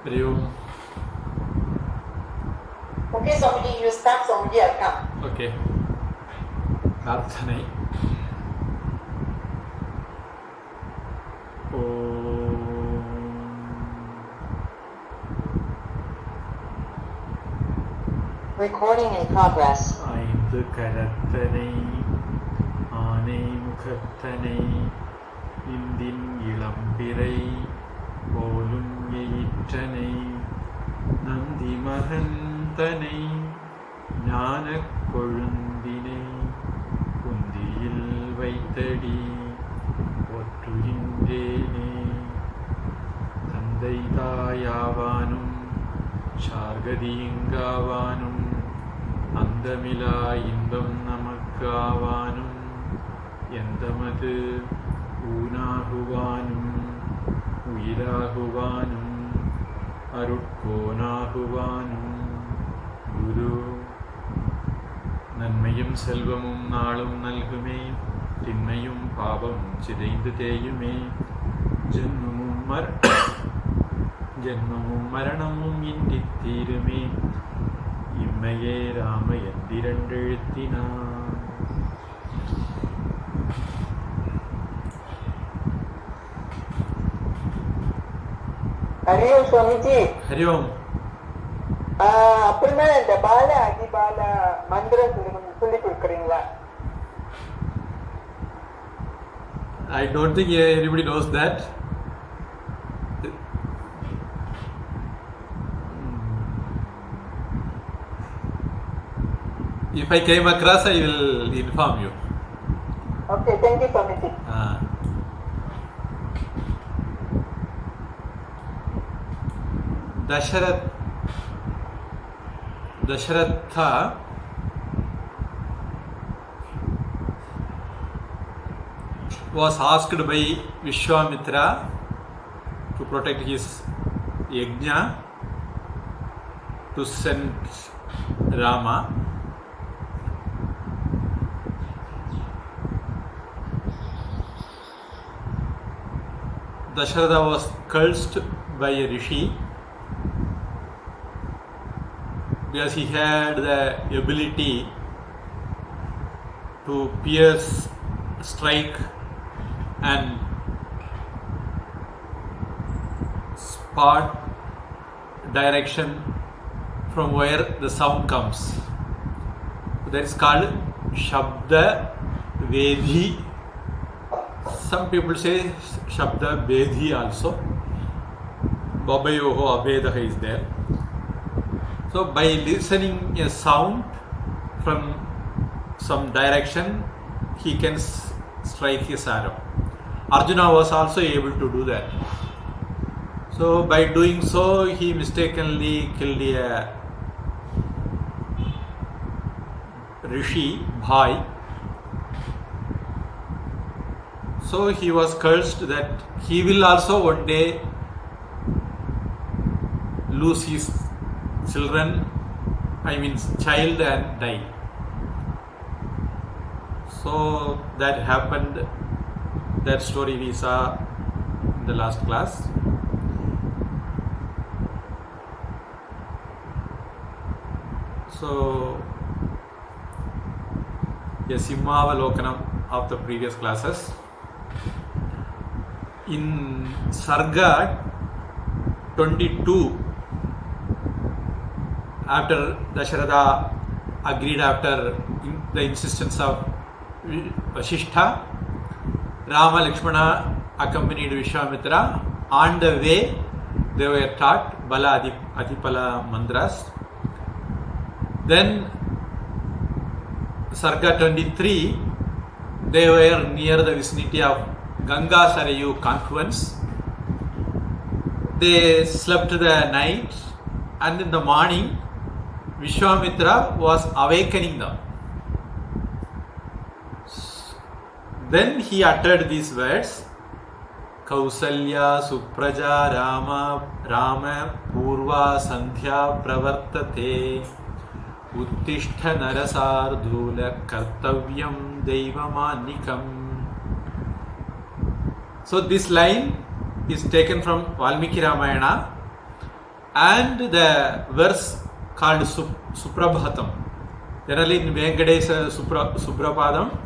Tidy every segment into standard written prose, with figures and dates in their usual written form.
Hari Om. Okay, Swamiji, you start, Swamiji, I'll come. Okay. Prarthanai. Recording in progress. ஐந்து கரத்தனை ஆனை முகத்தனை இந்தின் இளம்பிறை போலும் எயிற்றனை நந்தி மகந்தனை ஞானக் கொழுந்தினை குந்தியில் வைத்தடி ஒற்றுகின்றேனே தந்தை தாயாவானும் சார்கதியங்காவானும் அந்தமிலா இன்பம் நமக்காவானும் எந்தமது ஊனாகுவானும் உயிராகுவானும் அருட்கோனாகுவானும் குரு நன்மையும் செல்வமும் நாளும் நல்குமே திண்மையும் பாவமும் சிதைந்து தேயுமே ஜென்மமும் மரணமும் இன்றி தீருமே இம்மையே Rama எந்திரண்டெழுத்தினான். Hari Om, Swamiji. Hari Om. அப்புறமா இந்த பால அதிபால மந்திரம் சொல்லி கொடுக்குறீங்களா? I don't think anybody knows that. If I came across, I will inform you. Okay, thank you, Swamiji. Dasharatha was asked by Visvamitra to protect his yajna to send Rama. Dasharatha was cursed by a rishi because he had the ability to pierce, strike and spot direction from where the sound comes. That is called Shabda Vedhi. Some people say Shabda Vedhi also. Babayoho Avedaha is there. So by listening a sound from some direction, he can strike his arrow. Arjuna was also able to do that. So by doing so, he mistakenly killed a rishi, Bhai. So he was cursed that he will also one day lose his child and die. So that happened. That story we saw in the last class. So a Simhavalokanam of the previous classes. In Sarga 22, after Dasharatha agreed after the insistence of Vasishtha, Rama Lakshmana accompanied Visvamitra. On the way, they were taught Bala Atibala mantras. Then Sarga 23, they were near the vicinity of Ganga Sarayu confluence. They slept the night, and in the morning Visvamitra was awakening them. Then he uttered these words: Kausalya Supraja Rama Purva Sandhya Pravartate Uttishta Narasardhula Kartavyam Deivamanikam. So this line is taken from Valmiki Ramayana, and the verse called Suprabhatam. Generally in Venkatesh Suprapadam,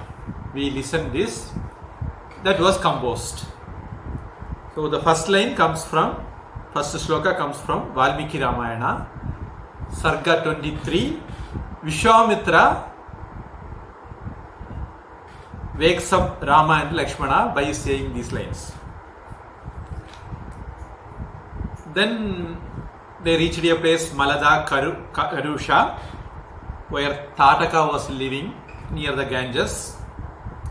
we listen this. That was composed. So the first shloka comes from Valmiki Ramayana, Sarga 23. Visvamitra wakes up Rama and Lakshmana by saying these lines. Then they reached a place, Malada Karusha, where Tataka was living near the Ganges,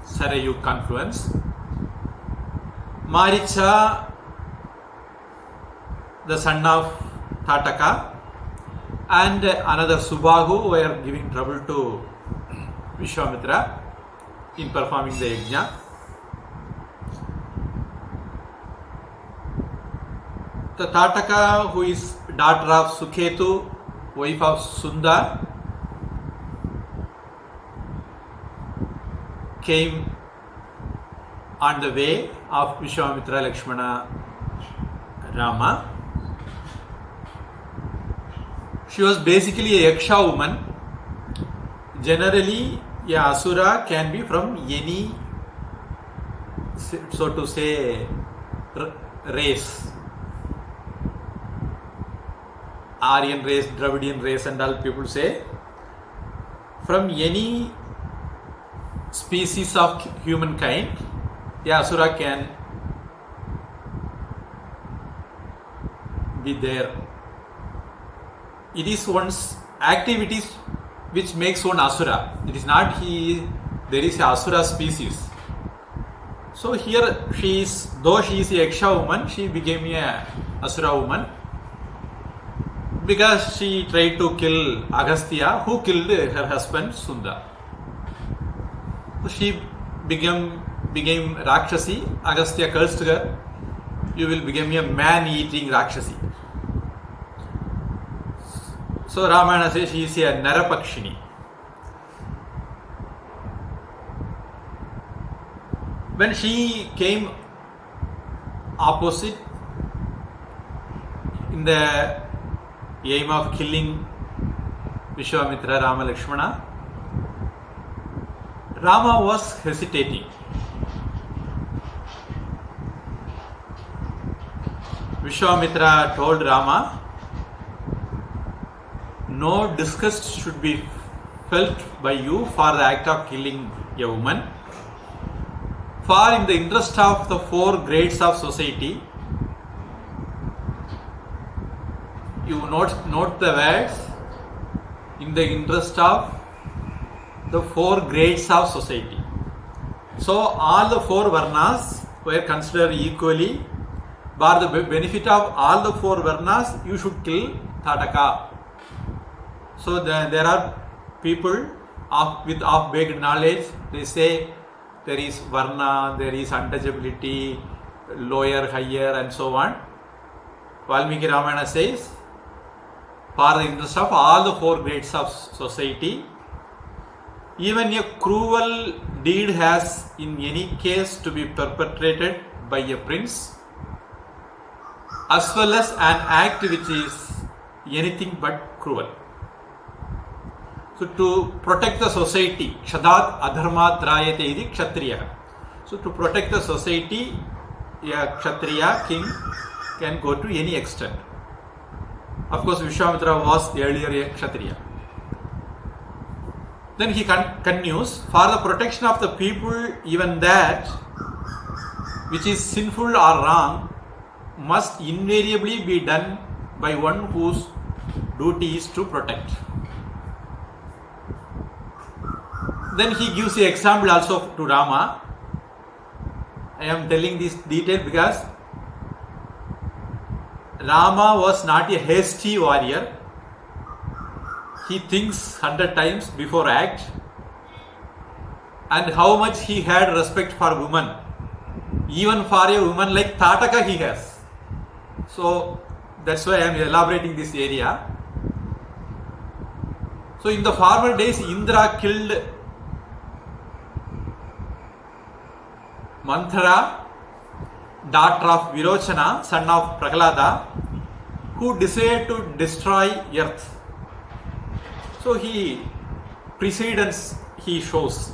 Sarayu confluence. Marica, the son of Tataka, and another Subahu were giving trouble to Visvamitra in performing the yajna. The Tataka, who is daughter of Suketu, wife of Sunda, came on the way of Visvamitra, Lakshmana, Rama. She was basically a Yaksha woman. Generally, a Asura can be from any, so to say, race. Aryan race, Dravidian race, and all people say. From any species of humankind, a Asura can be there. It is one's activities which makes one Asura. It is not there is a Asura species. So here though she is a Yaksha woman, she became a Asura woman because she tried to kill Agastya, who killed her husband Sunda. So she became Rakshasi. Agastya cursed her. You will become a man-eating Rakshasi. So Ramayana says she is a Narapakshini. When she came opposite in the aim of killing Visvamitra, Rama, Lakshmana, Rama was hesitating. Visvamitra told Rama, no disgust should be felt by you for the act of killing a woman. For in the interest of the four grades of society, you note the words, in the interest of the four grades of society. So all the four varnas were considered equally. For the benefit of all the four varnas, you should kill Tataka. So there are people with half-baked knowledge. They say there is varna, there is untouchability, lower, higher, and so on. Valmiki Ramayana says, for the interest of all the four grades of society, even a cruel deed has in any case to be perpetrated by a prince, as well as an act which is anything but cruel. So to protect the society, Kshadat Adharmat Rayate idi Kshatriya. So to protect the society, a Kshatriya king can go to any extent. Of course, Visvamitra was earlier a Kshatriya. Then he continues, for the protection of the people, even that which is sinful or wrong must invariably be done by one whose duty is to protect. Then he gives an example also to Rama. I am telling this detail because Rama was not a hasty warrior. He thinks 100 times before act. And how much he had respect for women. Even for a woman like Tataka he has. So that's why I am elaborating this area. So in the former days, Indra killed Mantharaa, daughter of Virocana, son of Prahlaada, who desire to destroy earth. So he precedence he shows.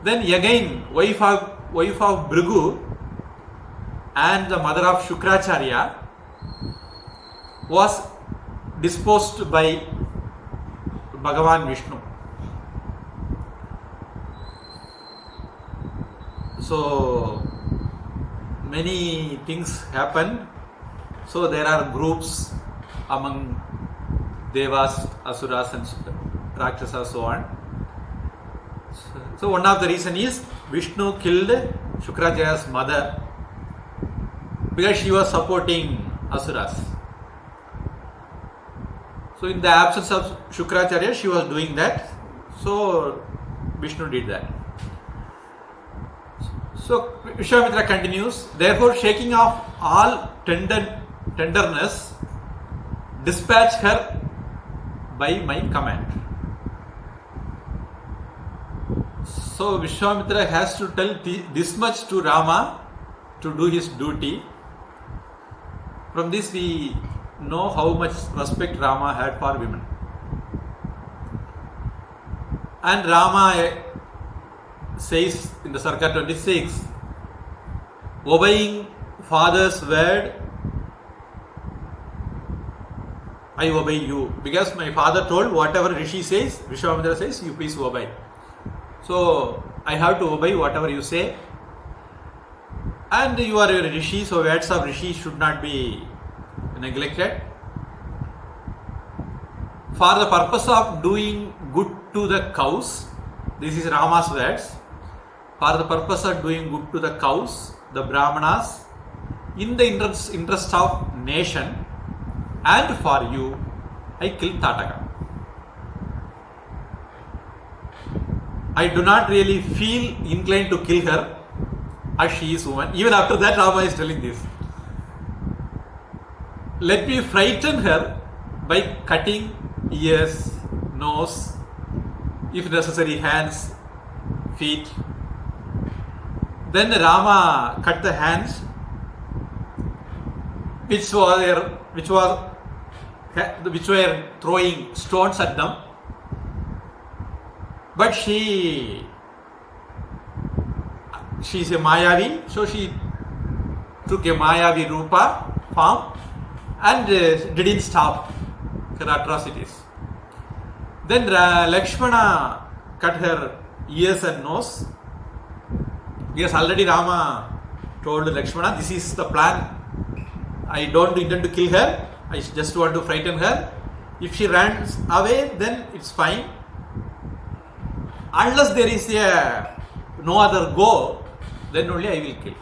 Then again, wife of Bhrigu and the mother of Shukracharya was disposed by Bhagavan Vishnu. So many things happen. So there are groups among Devas, Asuras and Rakshasas, so on. So one of the reason is Vishnu killed Shukracharya's mother because she was supporting Asuras. So in the absence of Shukracharya, she was doing that. So Vishnu did that. So Visvamitra continues, therefore shaking off all tenderness, dispatch her by my command. So Visvamitra has to tell this much to Rama to do his duty. From this we know how much respect Rama had for women. And Rama says in the Sarga 26, obeying father's word, I obey you. Because my father told whatever Rishi says, Visvamitra says, you please obey. So I have to obey whatever you say. And you are a Rishi, so words of Rishi should not be neglected. For the purpose of doing good to the cows, this is Rama's words. For the purpose of doing good to the cows, the Brahmanas, in the interest of nation, and for you, I killed Tataka. I do not really feel inclined to kill her as she is woman. Even after that, Rama is telling this. Let me frighten her by cutting ears, nose, if necessary hands, feet. Then Rama cut the hands, which were throwing stones at them. But she is a Mayavi, so she took a Mayavi Rupa form and didn't stop her atrocities. Then Lakshmana cut her ears and nose. Yes, already Rama told Lakshmana, this is the plan. I don't intend to kill her. I just want to frighten her. If she runs away, then it's fine. Unless there is no other go, then only I will kill.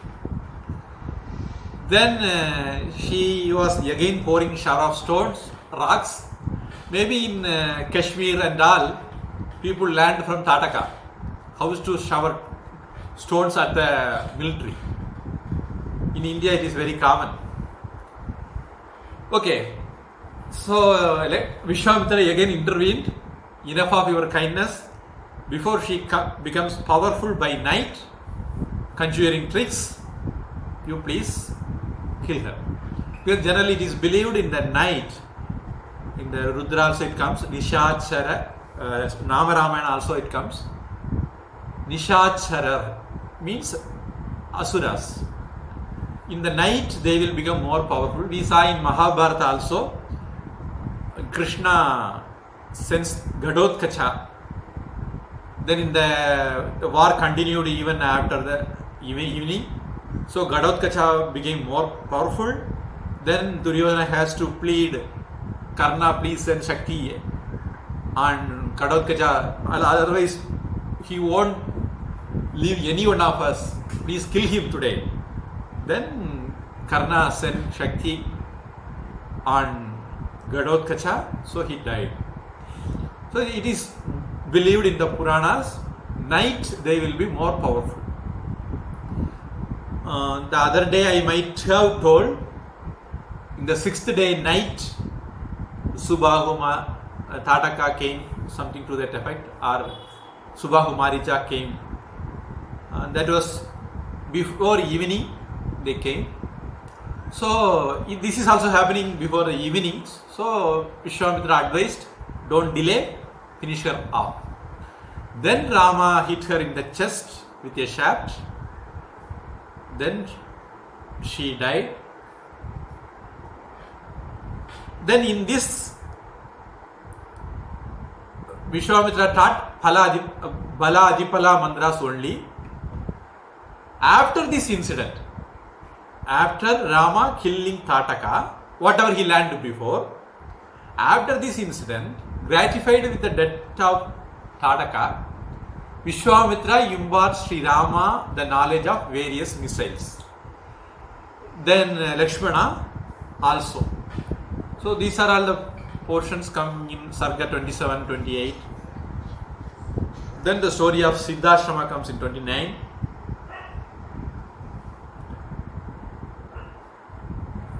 Then she was again pouring shower of stones, rocks. Maybe in Kashmir and all, people learned from Tataka how to shower stones at the military. In India, it is very common. Okay, so Visvamitra again intervened. Enough of your kindness. Before she becomes powerful by night, conjuring tricks, you please kill her. Because generally it is believed in the night, in the Rudra also it comes, Nishachara, Nama Ramayana also it comes. Nishachara means Asuras. In the night they will become more powerful. We saw in Mahabharata also, Krishna sends Gadotkacha. Then in the war continued even after the evening. So Gadotkacha became more powerful. Then Duryodhana has to plead, Karna please send Shakti and Gadotkacha, otherwise he won't leave any one of us. Please kill him today. Then Karna sent Shakti on Gadotkacha, so he died. So it is believed in the Puranas, night they will be more powerful. The other day I might have told, in the 6th day night, Subahuma Tataka came, something to that effect, or Subahu Marica came. That was before evening they came. So this is also happening before the evenings. So Visvamitra advised, don't delay, finish her off. Then Rama hit her in the chest with a shaft. Then she died. Then in this, Visvamitra taught Bala, Atibala mantras only. After this incident, after Rama killing Tataka, whatever he learned before, after this incident, gratified with the death of Tataka, Visvamitra imparts Sri Rama the knowledge of various missiles. Then Lakshmana also. So these are all the portions coming in Sarga 27, 28. Then the story of Siddhashrama comes in 29.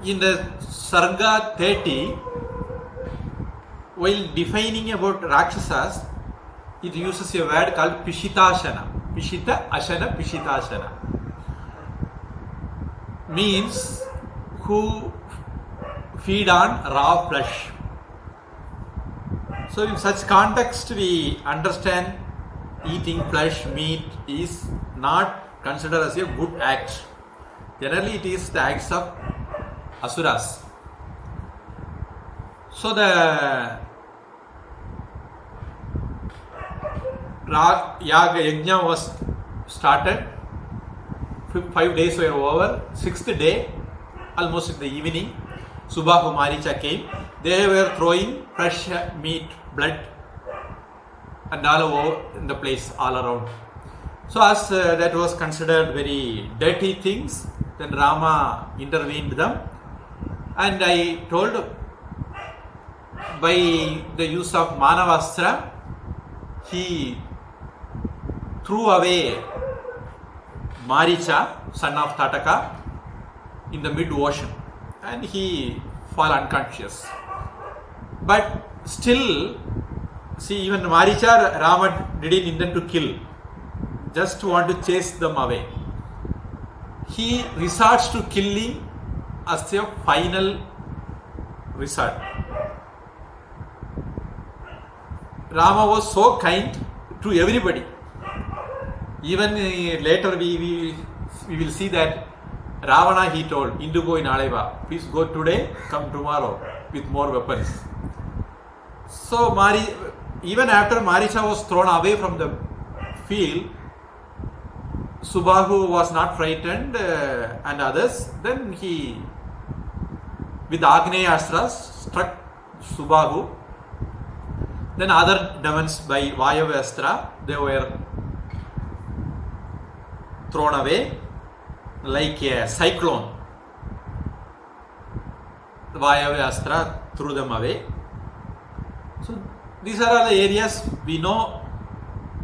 In the Sarga 30, while defining about Rakshasas, it uses a word called Pishitashana. Pishita, Ashana, Pishitashana. Means who feed on raw flesh. So in such context, we understand eating flesh, meat is not considered as a good act. Generally, it is the acts of asuras. So the Yajna was started, 5 days were over, 6th day, almost in the evening, Subahu Marica came. They were throwing fresh meat, blood, and all over in the place, all around. So as that was considered very dirty things, then Rama intervened them, and I told, by the use of Manavastra, he threw away Marica, son of Tataka, in the mid-ocean, and he fell unconscious. But still, see, even Marica, Rama didn't intend to kill, just want to chase them away. He resorts to killing as a final resort. Rama was so kind to everybody. Even later we will see that Ravana, he told, Indigo in Aleva, please go today, come tomorrow with more weapons. So even after Marica was thrown away from the field, Subahu was not frightened and others. Then he, with Agneya Astras, struck Subahu. Then other demons by Vayava Astra, they were thrown away like a cyclone. The Vayava Astra threw them away. So these are all the areas we know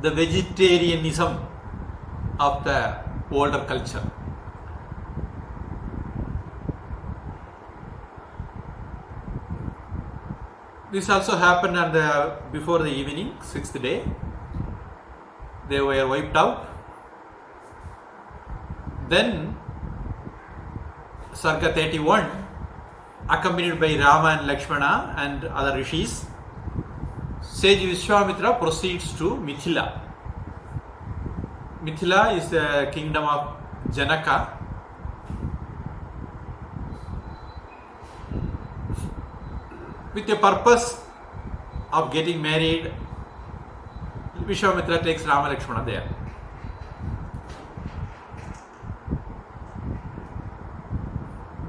the vegetarianism of the older culture. This also happened before the evening, 6th day. They were wiped out. Then Sarga 31, accompanied by Rama and Lakshmana and other rishis, sage Visvamitra proceeds to Mithila. Mithila is the kingdom of Janaka. With the purpose of getting married, Visvamitra takes Rama Lakshmana there.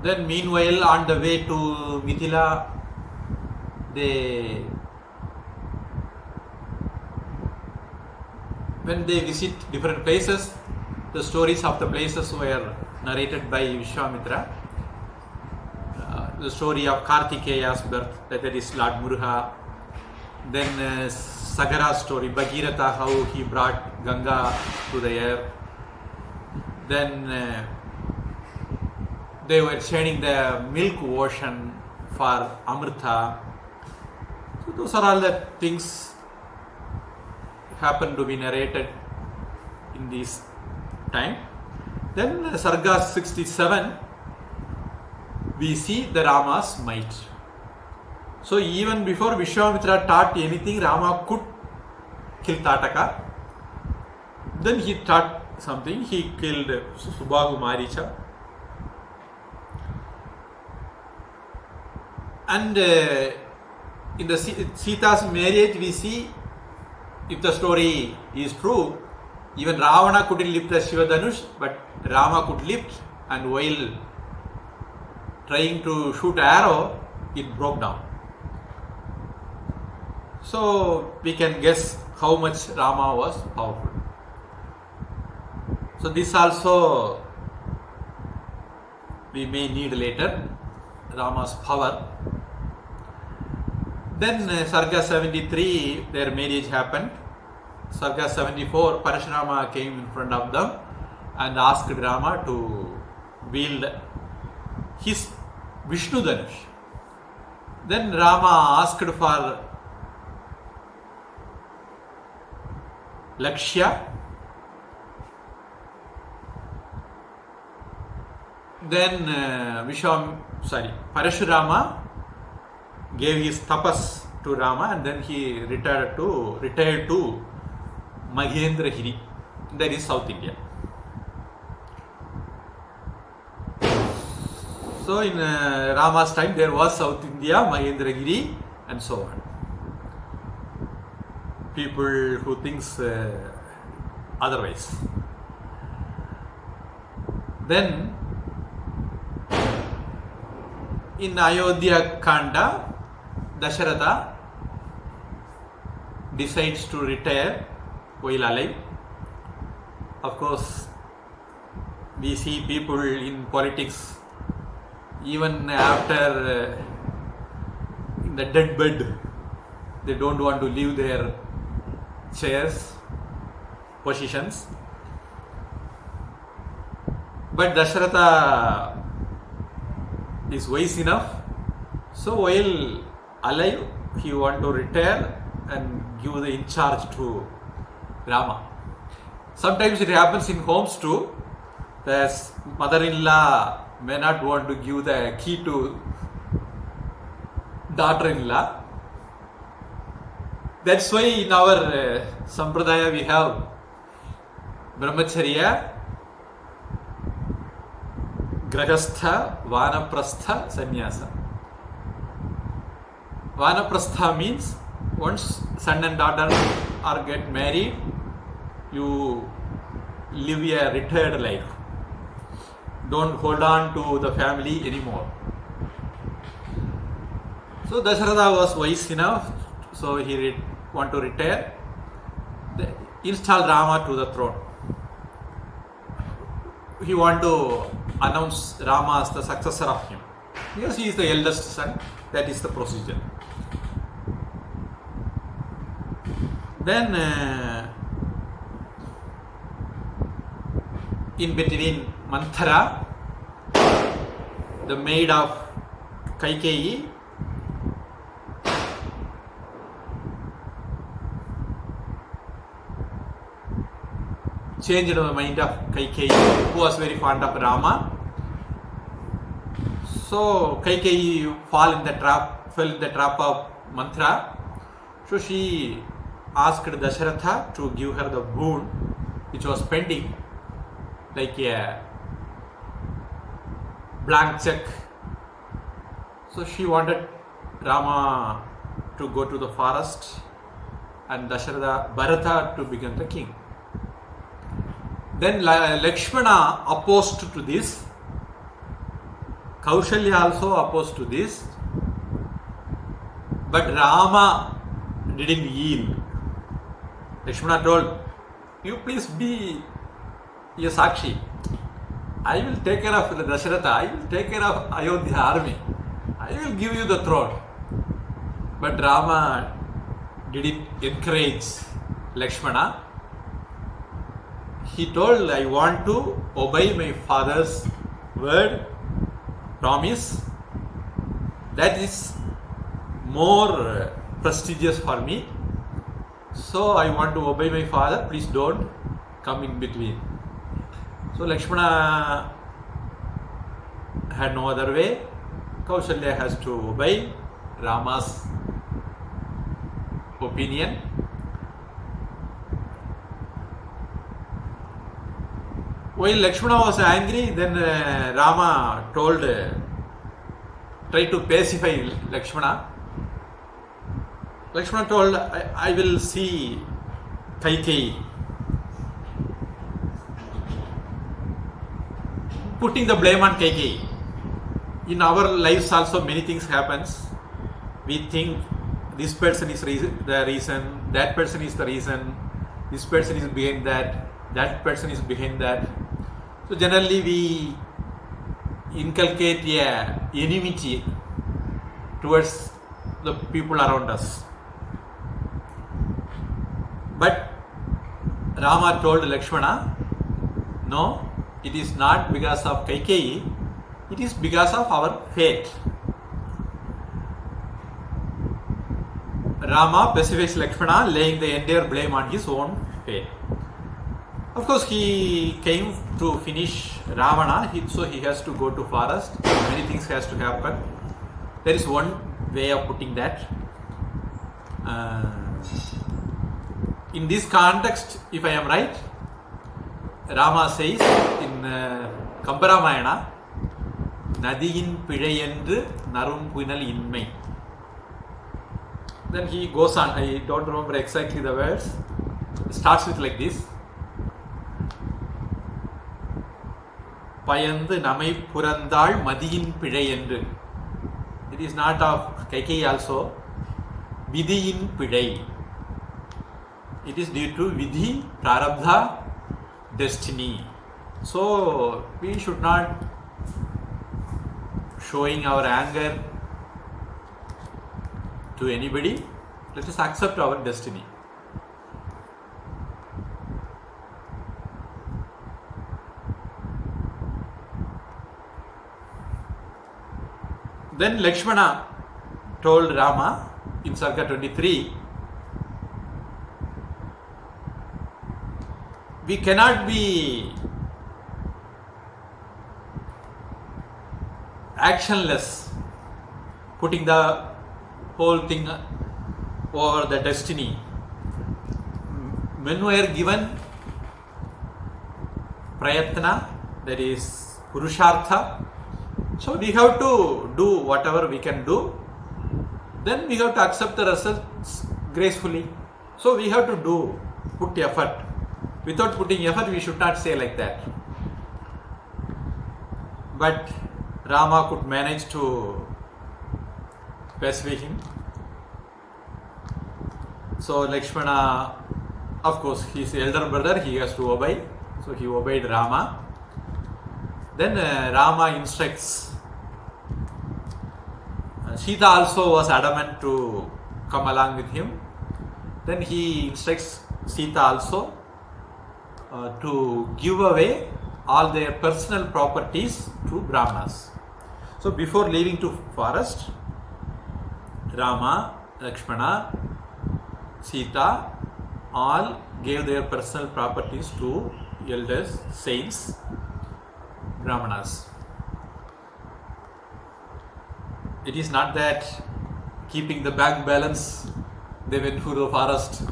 Then meanwhile, on the way to Mithila, when they visit different places, the stories of the places were narrated by Visvamitra. The story of Kartikeya's birth, that is Lord Muruga. Then Sagara's story, Bhagirath, how he brought Ganga to the air. Then they were churning the milk ocean for Amrita. So those are all the things happen to be narrated in this time. Then Sarga 67, we see the Rama's might. So even before Visvamitra taught anything, Rama could kill Tataka. Then he taught something. He killed Subahu Marica. And in the Sita's marriage, we see, if the story is true, even Ravana couldn't lift the Shiva Dhanush, but Rama could lift, and while trying to shoot an arrow, it broke down. So we can guess how much Rama was powerful. So this also we may need later, Rama's power. Then Sarga 73, their marriage happened. Sarga 74, Parashurama came in front of them and asked Rama to wield his Vishnu Dhanush. Then Rama asked for Yaksha. Then Parashurama gave his tapas to Rama, and then he retired to Mahendragiri, that is South India. So in Rama's time there was South India, Mahendragiri, and so on. People who thinks otherwise. Then in Ayodhya Kanda, Dasharatha decides to retire while alive. Of course, we see people in politics, even after in the deathbed, they don't want to leave their chairs, positions. But Dasharatha is wise enough, so while alive, he want to retire and give the in charge to Rama. Sometimes it happens in homes too. The mother-in-law may not want to give the key to daughter-in-law. That's why in our Sampradaya we have Brahmacharya, Grahastha, Vanaprastha, Sannyasa. Vanaprastha means once son and daughter are get married, you live a retired life. Don't hold on to the family anymore. So Dasharatha was wise enough, so he want to retire, install Rama to the throne. He want to announce Rama as the successor of him, because he is the eldest son. That is the procedure. Then in between, Mantharaa, the maid of Kaikeyi, changed the mind of Kaikeyi, who was very fond of Rama. So Kaikeyi fell in the trap of Mantharaa. So she asked Dasharatha to give her the boon which was pending, like a blank check. So she wanted Rama to go to the forest and Bharata to become the king. Then Lakshmana opposed to this. Kaushalya also opposed to this. But Rama didn't yield. Lakshmana told, you please be a Sakshi. I will take care of the Dasharatha. I will take care of Ayodhya army. I will give you the throne. But Rama didn't encourage Lakshmana. He told, I want to obey my father's word, promise. That is more prestigious for me. So I want to obey my father. Please don't come in between. So Lakshmana had no other way. Kaushalya has to obey Rama's opinion. While Lakshmana was angry, then Rama tried to pacify Lakshmana. Lakshmana told, I will see Kaikeyi. Putting the blame on Kaikeyi. In our lives also many things happens. We think this person is the reason, that person is the reason, this person is behind that person is behind that. So generally we inculcate a enmity towards the people around us. But Rama told Lakshmana, no, it is not because of Kaikeyi, it is because of our fate. Rama pacifies Lakshmana, laying the entire blame on his own fate. Of course, he came to finish Ravana, so he has to go to forest. Many things has to happen. There is one way of putting that. In this context, if I am right, Rama says in Kambaramayana, Nadiyin Pidayendru Narum Puinal Inmai. Then he goes on, I don't remember exactly the words. It starts with like this. Payandu Namai Purandal Madiyin Pidayendru. It is not of Kaikeyi also. Vidhiyin Pidai. It is due to Vidhi, Prarabdha, destiny. So we should not showing our anger to anybody. Let us accept our destiny. Then Lakshmana told Rama in Sarga 23, we cannot be actionless, putting the whole thing over the destiny. When we are given prayatna, that is purushartha, so we have to do whatever we can do. Then we have to accept the results gracefully. So we have to put effort. Without putting effort, we should not say like that. But Rama could manage to pacify him. So Lakshmana, of course, his elder brother, he has to obey. So he obeyed Rama. Then Rama instructs. Sita also was adamant to come along with him. Then he instructs Sita also to give away all their personal properties to Brahmanas. So before leaving to forest, Rama, Lakshmana, Sita all gave their personal properties to elders, saints, Brahmanas. It is not that keeping the bank balance, they went through the forest.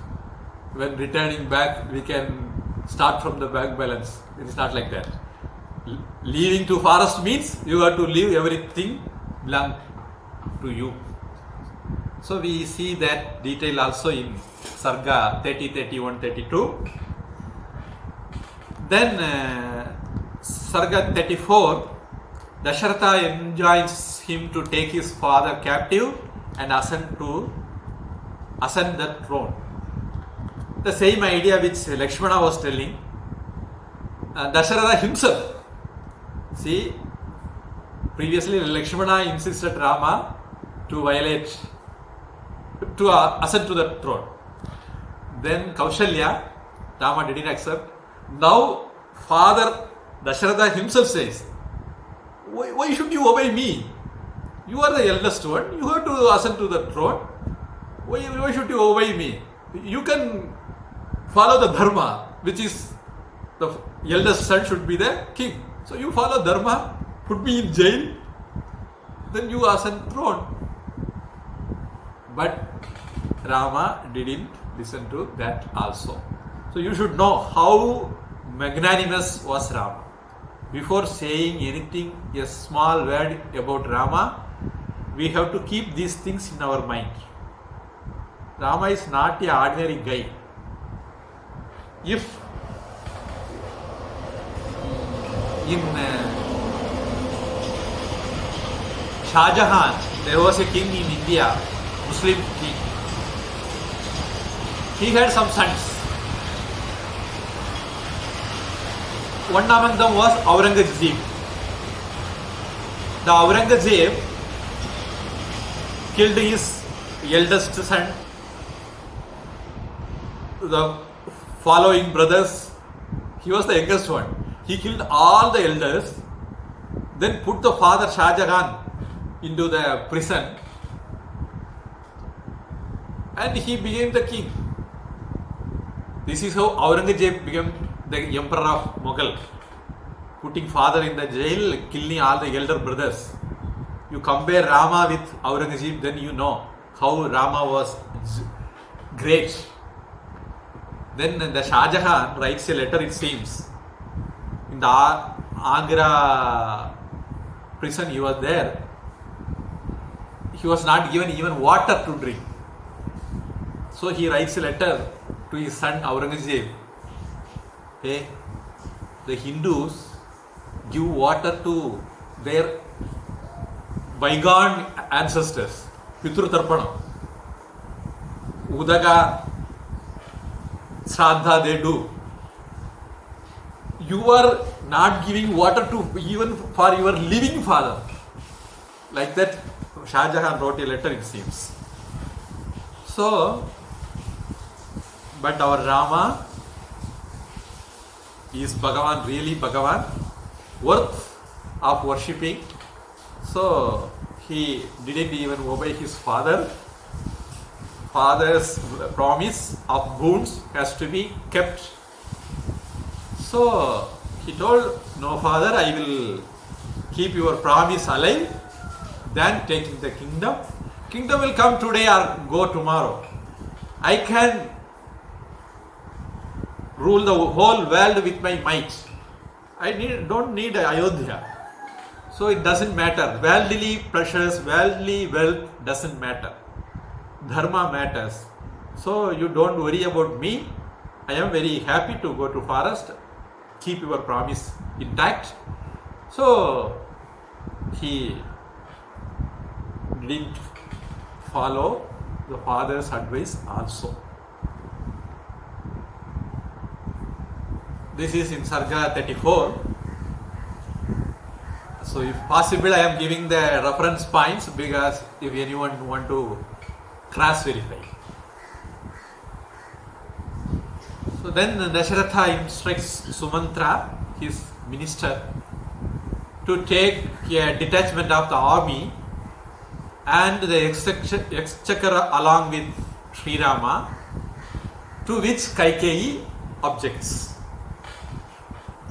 When returning back, we can start from the bank balance. It is not like that. Leaving to forest means you have to leave everything blank to you. So we see that detail also in Sarga 30, 31, 32. Then Sarga 34, Dasharatha enjoins him to take his father captive and ascend the throne. The same idea which Lakshmana was telling, Dasharatha himself. See, previously Lakshmana insisted Rama to ascend to the throne. Then Kaushalya, Rama didn't accept. Now father Dasharatha himself says, why should you obey me? You are the eldest one, you have to ascend to the throne. Why should you obey me? You can follow the dharma, which is the eldest son should be the king. So you follow dharma, put me in jail. then you are enthroned. But Rama didn't listen to that also. So you should know how magnanimous was Rama. Before saying anything, a small word about Rama, we have to keep these things in our mind. Rama is not an ordinary guy. If in Shah Jahan, there was a king in India, Muslim king. He had some sons. One among them was Aurangzeb. The Aurangzeb killed his eldest son, the following brothers. He was the youngest one. He killed all the elders, then put the father Shah Jahan into the prison, and he became the king. This is how Aurangzeb became the emperor of Mughal, putting father in the jail, killing all the elder brothers. You compare Rama with Aurangzeb, then you know how Rama was great. Then the Shah Jahan writes a letter, it seems. In the Agra prison he was there. He was not given even water to drink. So he writes a letter to his son Aurangzeb. Hey, the Hindus give water to their bygone ancestors. Pitru Tarpanam. Udaga, Shraddha they do. You are not giving water to even for your living father. Like that, Shah Jahan wrote a letter, it seems. So, but our Rama is Bhagavan, really Bhagavan, worth of worshipping. So, he didn't even obey his father. Father's promise of boons has to be kept. So, he told, no father, I will keep your promise alive, then taking the kingdom. Kingdom will come today or go tomorrow. I can rule the whole world with my might. I don't need Ayodhya. So it doesn't matter. Worldly pleasures, worldly wealth doesn't matter. Dharma matters. So you don't worry about me. I am very happy to go to forest. Keep your promise intact. So he didn't follow the father's advice also. This is in Sarga 34. So if possible, I am giving the reference points because if anyone want to cross verify. So then Dasharatha instructs Sumantara, his minister, to take a detachment of the army and the exchequer along with Sri Rama, to which Kaikeyi objects.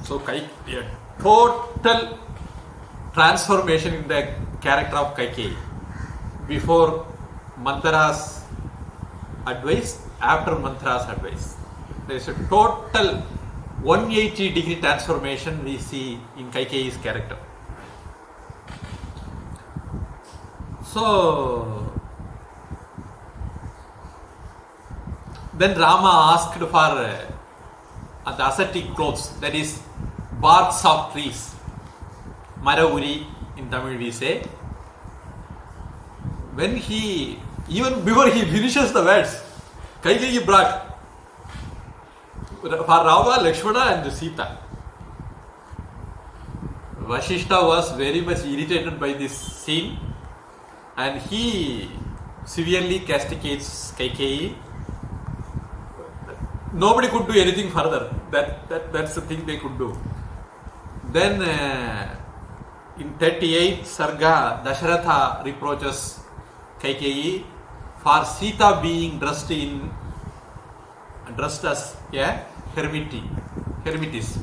So a total transformation in the character of Kaikeyi. Before Manthara's advice, after Manthara's advice. There is a total 180-degree transformation we see in Kaikeyi's character. So then Rama asked for the ascetic clothes, that is barks of trees. Maravuri in Tamil we say. When he, even before he finishes the words, Kaikeyi brought for Rama, Lakshmana and Sita. Vashishta was very much irritated by this scene and he severely castigates Kaikeyi. Nobody could do anything further. That's the thing they could do. Then in 38 Sarga, Dasharatha reproaches Kaikeyi for Sita being dressed as a hermitess.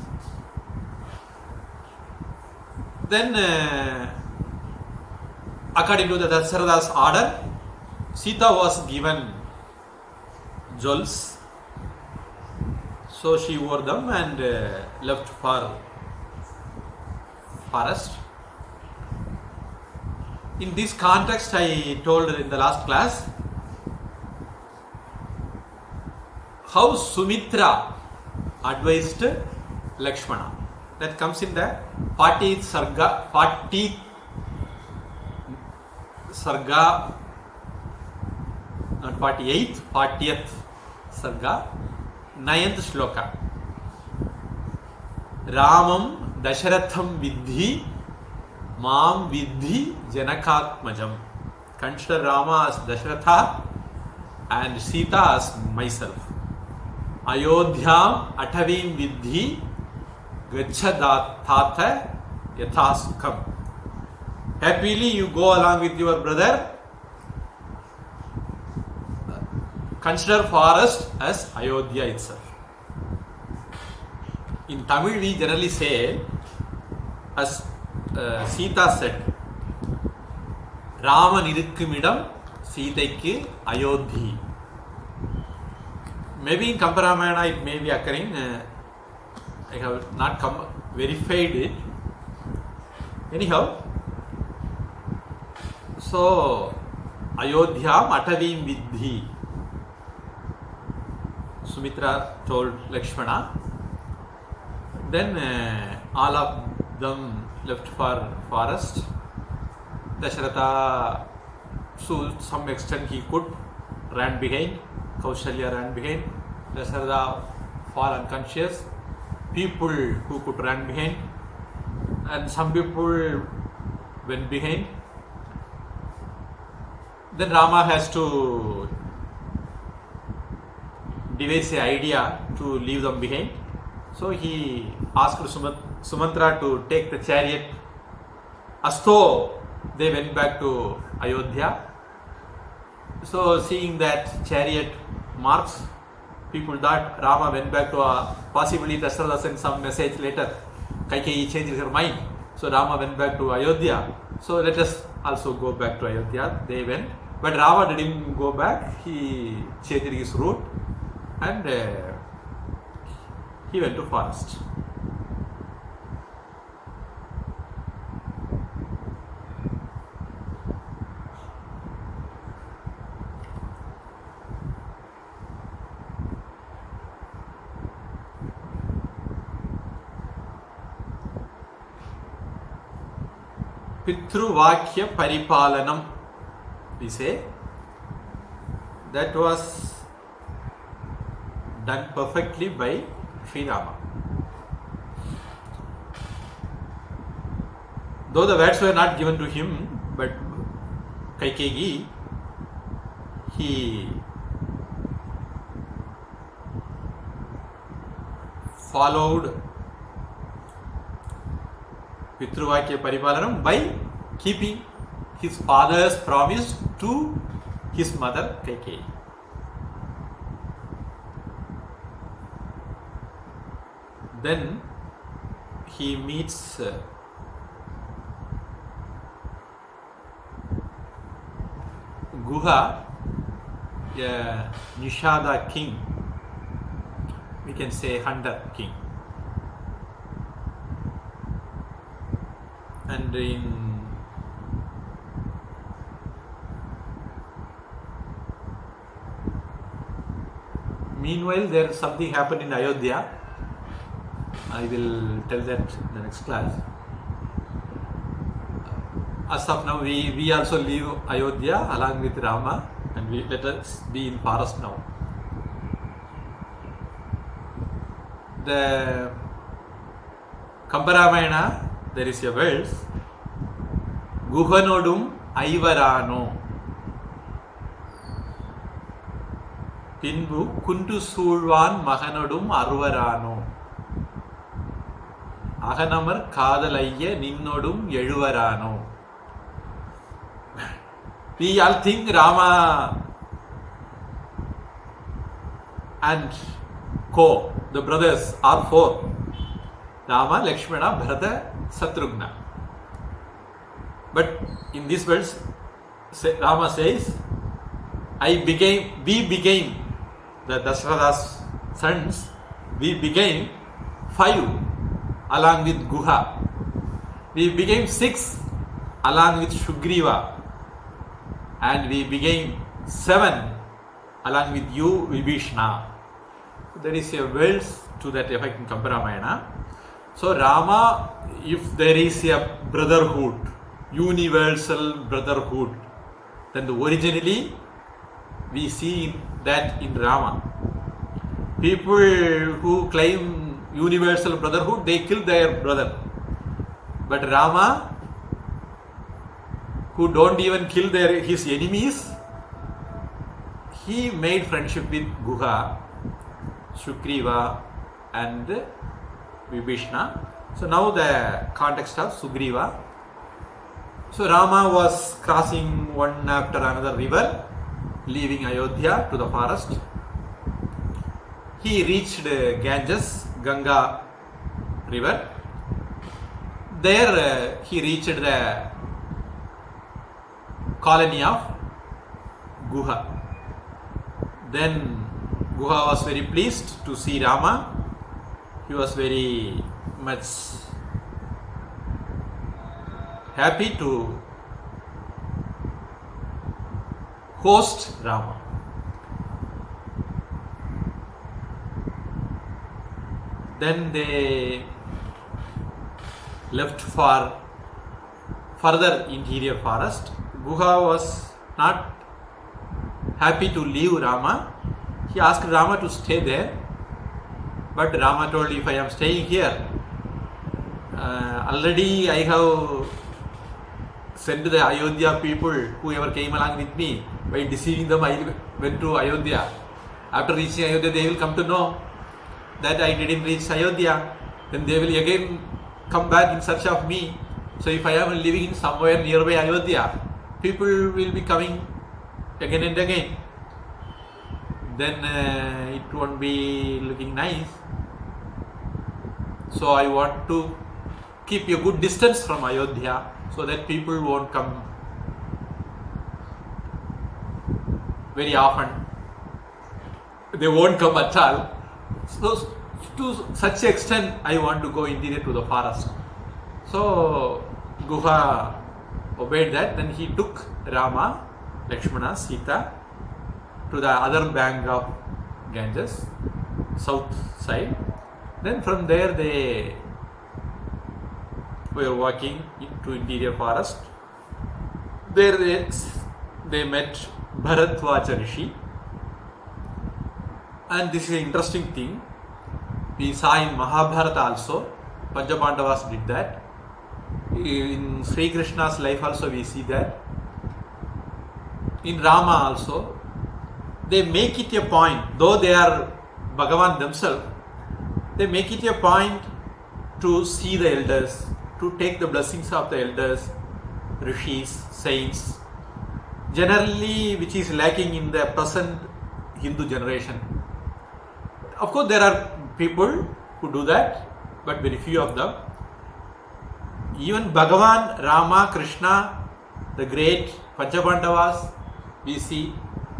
Then according to the Dasharatha's order, Sita was given jewels, so she wore them and left for forest. In this context, I told in the last class how Sumitra advised Lakshmana. That comes in the 40th Sarga, not 48th, 40th Sarga, 9th Shloka. Ramam Dasharatham Vidhi Mam Vidhi Janakatmajam. Consider Rama as Dasharatha and Sita as myself. Ayodhyam Atavim Vidhi Gachhadathatha Yatha Sukham. Happily you go along with your brother. Consider forest as Ayodhya itself. In Tamil we generally say, as Sita said, Raman irukkumidam Sitaikku Ayodhi. Maybe in Ramayana it may be occurring. I have not verified it. Anyhow, so Ayodhyam Atavim Vidhi. Sumitra told Lakshmana. Then all of them left for forest. Dasharatha, to some extent he could, ran behind. Kaushalya ran behind. Dasharatha fall unconscious. People who could run behind, and some people went behind. Then Rama has to devise an idea to leave them behind. So he asked Sumatra to take the chariot as though they went back to Ayodhya. So seeing that chariot marks, people thought Rama went back to possibly Dasharatha sent some message later. Kaikeyi changed her mind. So Rama went back to Ayodhya. So let us also go back to Ayodhya. They went. But Rama didn't go back. He changed his route and he went to forest. Pitruvakya Paripalanam, we say, that was done perfectly by Sri Rama. Though the words were not given to him, but Kaikeyi, he followed Pitruvakya Paripalanam by keeping his father's promise to his mother Kaikeyi. Then he meets Guha, a Nishada king, we can say hunter king. And meanwhile, there something happened in Ayodhya. I will tell that in the next class. As of now, we also leave Ayodhya along with Rama, and let us be in forest now. The Ramayana, there is a verse, Guhanodum Aivarano Pinbu Kuntu Sulvan Mahanodum Arvarano Ahanamar Kadalayya Ninnodum Yeduvarano. We all think Rama and co, the brothers, are four: Rama, Lakshmana, Bharata, Satrughna. But in this verse, Rama says, we became, the Dasharatha's sons, we became 5 along with Guha. We became 6 along with Sugriva. And we became 7 along with you, Vibhishana. There is a verse to that effect in Ramayana. So Rama, if there is a brotherhood, universal brotherhood, then originally we see that in Rama. People who claim universal brotherhood, they kill their brother. But Rama, who don't even kill his enemies, he made friendship with Guha, Sugriva and Vibhishana. So now the context of Sugriva. So Rama was crossing one after another river, leaving Ayodhya to the forest. He reached Ganges, Ganga river. There he reached the colony of Guha. Then Guha was very pleased to see Rama. He was very much happy to host Rama. Then they left for further interior forest. Guha was not happy to leave Rama. He asked Rama to stay there, but Rama told, if I am staying here, already I have sent the Ayodhya people, whoever came along with me, by deceiving them I went to Ayodhya. After reaching Ayodhya, they will come to know that I didn't reach Ayodhya. Then they will again come back in search of me. So if I am living in somewhere nearby Ayodhya, people will be coming again and again. Then it won't be looking nice. So I want to keep a good distance from Ayodhya so that people won't come very often. They won't come at all. So to such extent I want to go interior to the forest. So Guha obeyed that. Then he took Rama, Lakshmana, Sita to the other bank of Ganges, south side. Then from there they were walking into interior forest. There they met Bharadwaja Rishi. And this is an interesting thing. We saw in Mahabharata also, Panchapandavas did that. In Sri Krishna's life also we see that. In Rama also, they make it a point, though they are Bhagavan themselves, they make it a point to see the elders, to take the blessings of the elders, rishis, saints, generally which is lacking in the present Hindu generation. Of course there are people who do that, but very few of them. Even Bhagavan, Rama, Krishna, the great Panchapandavas, we see,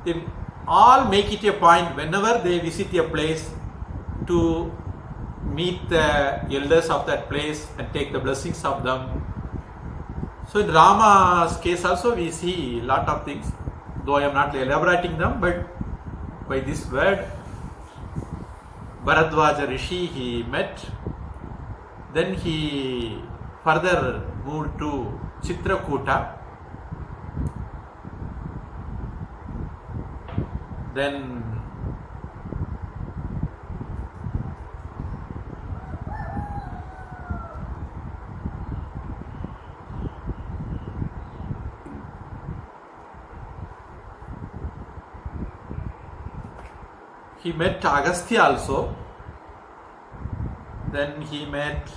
they all make it a point whenever they visit a place to meet the elders of that place and take the blessings of them. So in Rama's case also we see a lot of things, though I am not elaborating them, but by this word, Bharadwaja Rishi he met. Then he further moved to Chitrakuta. Then he met Agastya also. Then he met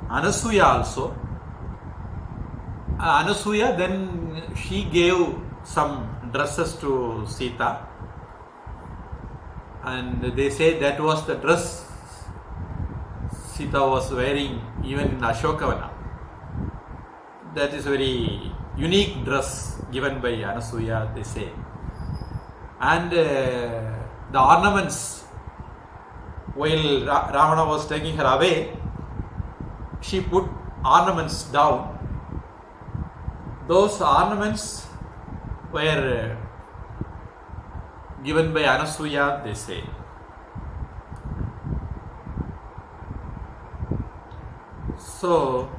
Anasuya also. Anasuya, then she gave some dresses to Sita, and they say that was the dress Sita was wearing even in Ashokavana. That is a very unique dress given by Anasuya, they say. And the ornaments, while Ravana was taking her away, she put ornaments down. Those ornaments were given by Anasuya, they say. So,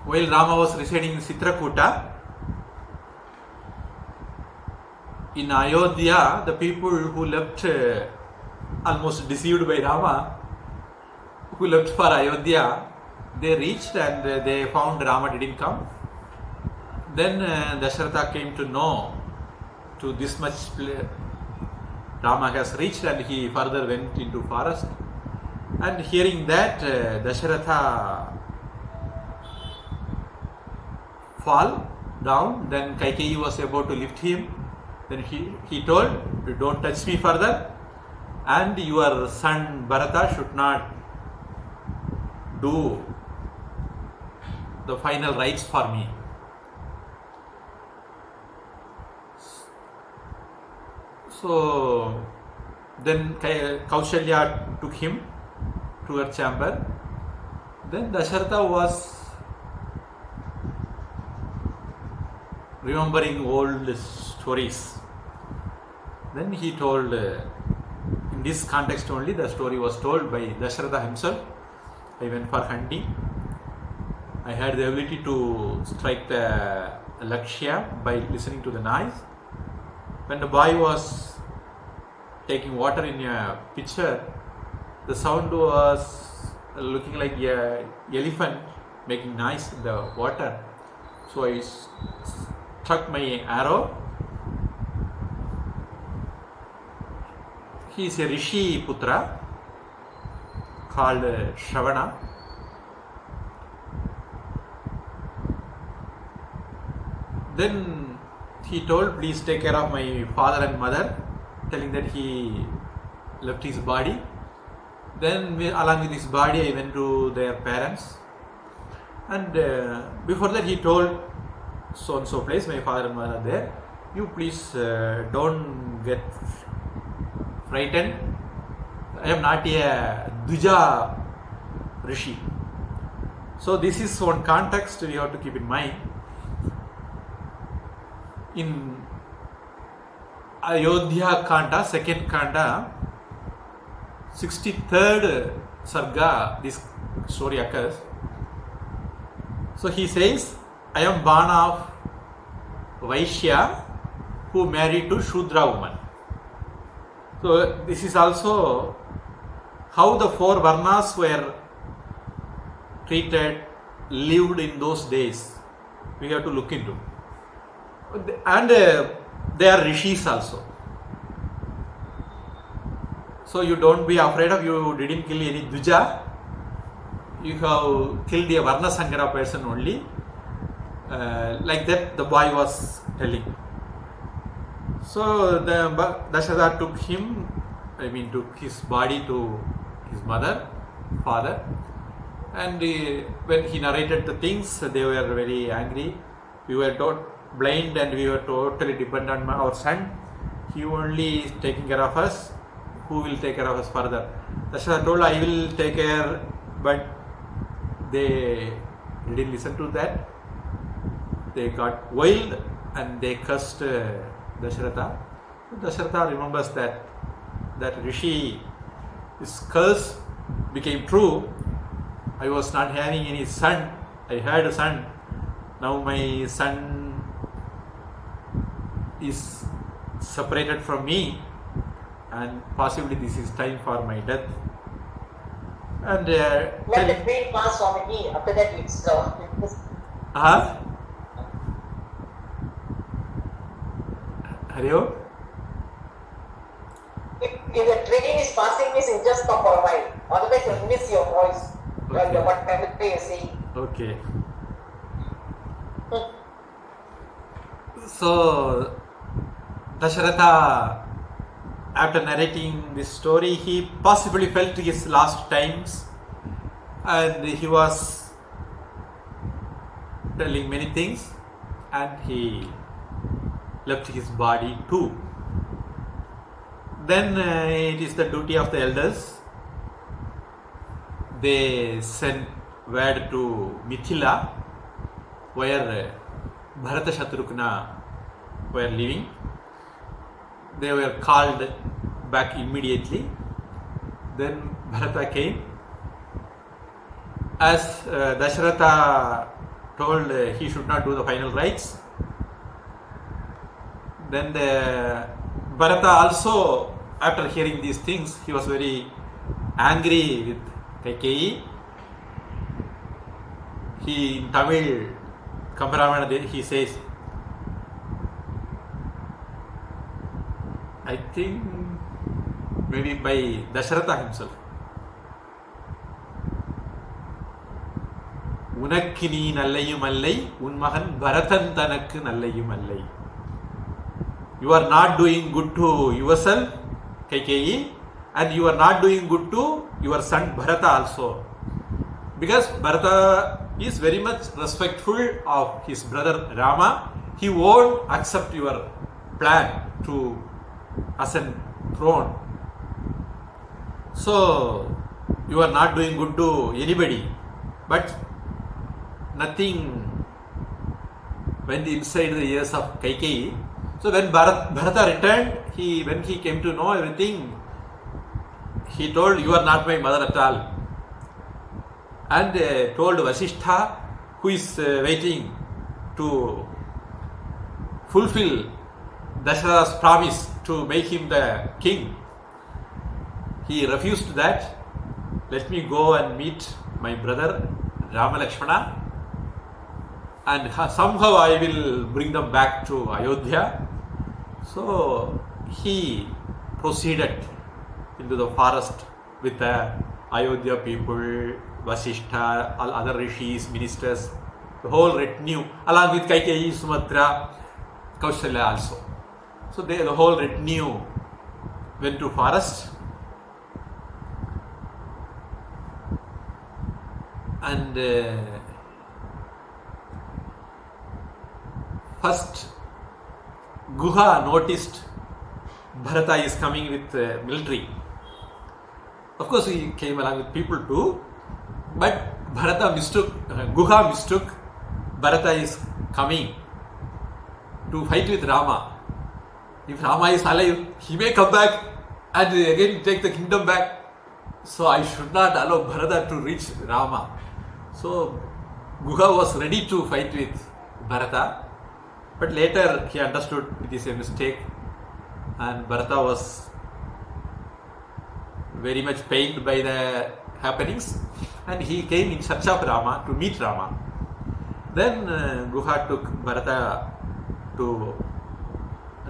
while Rama was residing in Citrakuta, in Ayodhya, the people who left, almost deceived by Rama, who left for Ayodhya, they reached and they found Rama didn't come. Then Dasharatha came to know to this much Rama has reached, and he further went into forest. And hearing that, Dasharatha fall down. Then Kaikeyi was about to lift him. Then he told, "Don't touch me further, and your son Bharata should not do the final rites for me." So then Kaushalya took him to her chamber. Then Dasharatha was remembering old stories. Then he told, in this context only, the story was told by Dasharatha himself. I went for hunting. I had the ability to strike the Lakshya by listening to the noise. When the boy was taking water in a pitcher, the sound was looking like a elephant making noise in the water. So I struck my arrow. He is a Rishi Putra called Shravana. Then he told, "Please take care of my father and mother," telling that he left his body. Then along with his body I went to their parents, and before that he told, "So and so place, my father and mother are there. You please don't get frightened. I am not a Duja Rishi." So this is one context we have to keep in mind. In Ayodhya Kanda, second Kanda, 63rd Sarga, this story occurs. So he says, "I am born of Vaishya who married to Shudra woman." So this is also how the four Varnas were treated, lived in those days. We have to look into. And they are rishis also. So you don't be afraid of you didn't kill any Duja. You have killed a Varna Sangara person only. Like that the boy was telling. So the Dasharatha took his body to his mother, father, and when he narrated the things, they were very angry. We were blind and we were totally dependent on our son. He only is taking care of us. Who will take care of us further? Dasharatha told, "I will take care," but they didn't listen to that. They got wild and they cursed Dasharatha. Dasharatha remembers that Rishi, his curse became true. I was not having any son. I had a son. Now my son is separated from me, and possibly this is time for my death. And when the queen passed on me, after that it's Hario? If the train is passing, means you just come for a while. Otherwise you miss your voice. Okay. Whatever you say. Okay. So Dasharatha, after narrating this story, he possibly felt his last times, and he was telling many things, and he left his body too. Then it is the duty of the elders. They sent word to Mithila, where Bharata Shatrugna were living. They were called back immediately. Then Bharata came. As Dasharatha told he should not do the final rites, then Bharata also, after hearing these things, he was very angry with Kaikeyi. He, in Tamil, Kambaramana, he says, I think maybe by Dasharatha himself, உனக்கு நீ நல்லையும் அல்லை உன் மகன் பரதன் தனக்கு நல்லையும் அல்லை. You are not doing good to yourself, Kaikeyi, and you are not doing good to your son Bharata also, because Bharata is very much respectful of his brother Rama. He won't accept your plan to ascend throne. So you are not doing good to anybody, but nothing went inside the ears of Kaikeyi. So when Bharata returned, when he came to know everything, he told, you are not my mother at all, and told Vasishtha, who is waiting to fulfill Dasharatha's promise to make him the king. He refused that. Let me go and meet my brother Rama Lakshmana, and somehow I will bring them back to Ayodhya. So he proceeded into the forest with the Ayodhya people, Vasishtha, all other rishis, ministers, the whole retinue, along with Kaikeyi, Sumatra, Kaushalya also. So the whole retinue went to forest, and first Guha noticed Bharata is coming with military. Of course he came along with people too, but Guha mistook Bharata is coming to fight with Rama. If Rama is alive, he may come back and again take the kingdom back. So I should not allow Bharata to reach Rama. So Guha was ready to fight with Bharata, but later he understood it is a mistake, and Bharata was very much pained by the happenings, and he came in search of Rama to meet Rama. Then Guha took Bharata to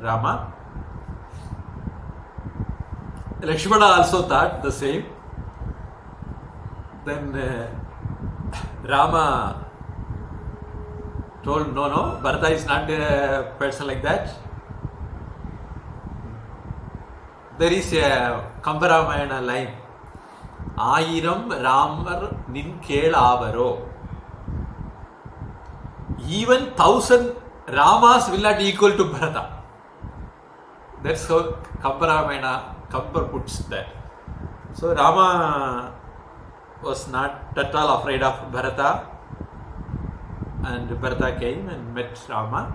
Rama. Lakshmana also thought the same. Then Rama told, no, Bharata is not a person like that. There is a Ramayana line, Ayiram Ramar nin kelavaro. Even 1,000 Ramas will not equal to Bharata. That's how Ramayana puts that. So Rama was not at all afraid of Bharata, and Bharata came and met Rama.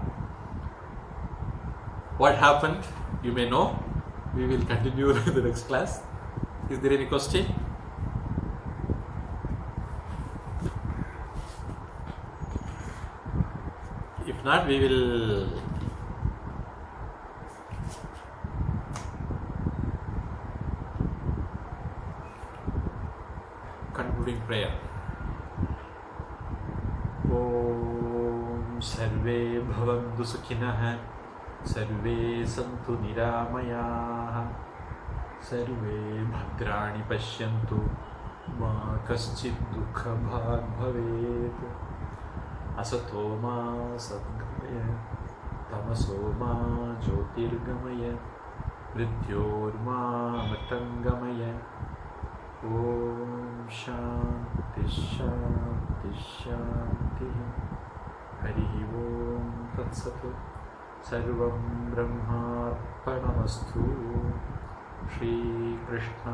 What happened, you may know. We will continue in the next class. Is there any question? If not, we will concluding prayer. Om Sarve Bhavantu Sukhinah, Sarve Santu Niramayah, Sarve Bhadrani Pashyantu, Ma Kaschid Dukha Bhag Bhavet, Asato Ma Sadgaya तमसो मा ज्योतिर्गमय मृत्योर्मा मृतङ्गमय ॐ शान्ति शान्ति शान्तिः हरिः ॐ तत्सत् सर्वं ब्रह्मार्पणमस्तु श्रीकृष्णार्पणमस्तु।